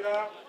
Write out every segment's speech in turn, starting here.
salida.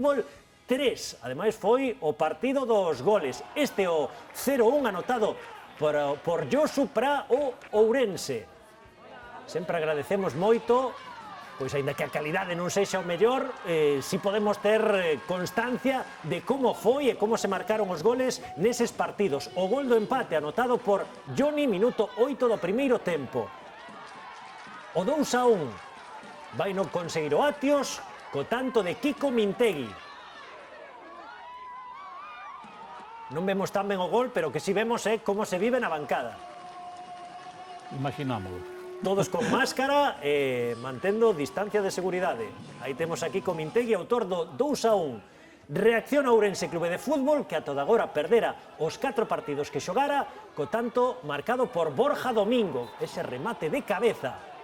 Fútbol 3. Ademais foi o partido dos goles. Este o 0-1 anotado por Josu para o Ourense. Sempre agradecemos moito, pois aínda que a calidade non sexa o mellor, si podemos ter constancia de como foi e como se marcaron os goles neses partidos. O gol do empate anotado por Johnny, minuto 8 do primeiro tempo. O 2-1 vai non conseguir o Atios, co tanto de Kiko Mintegui. Non vemos tan ben o gol, pero que si vemos é como se vive na bancada. Imaginámoslo. Todos con máscara e mantendo distancia de seguridade. Aí temos aquí con Mintegui, autor do 2-1. Reacciona o Ourense Clube de Fútbol, que a toda agora perdera os 4 partidos que xogara, co tanto marcado por Borja Domingo, ese remate de cabeza.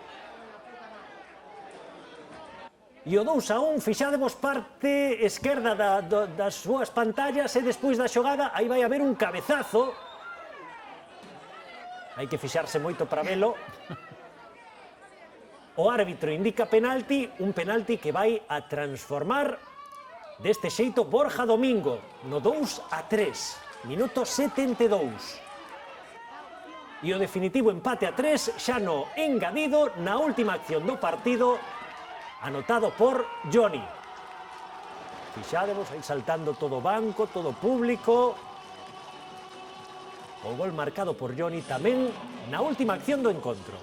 E o 2-1, fixademos parte esquerda das súas pantallas e despois da xogada, aí vai haber un cabezazo. Hai que fixarse moito para velo. O árbitro indica penalti, un penalti que vai a transformar deste xeito Borja Domingo no 2-3, minuto 72. E o definitivo empate a 3 xa no engadido na última acción do partido, anotado por Johnny. Fixadevos, aí saltando todo o banco, todo o público. O gol marcado por Johnny tamén na última acción do encontro.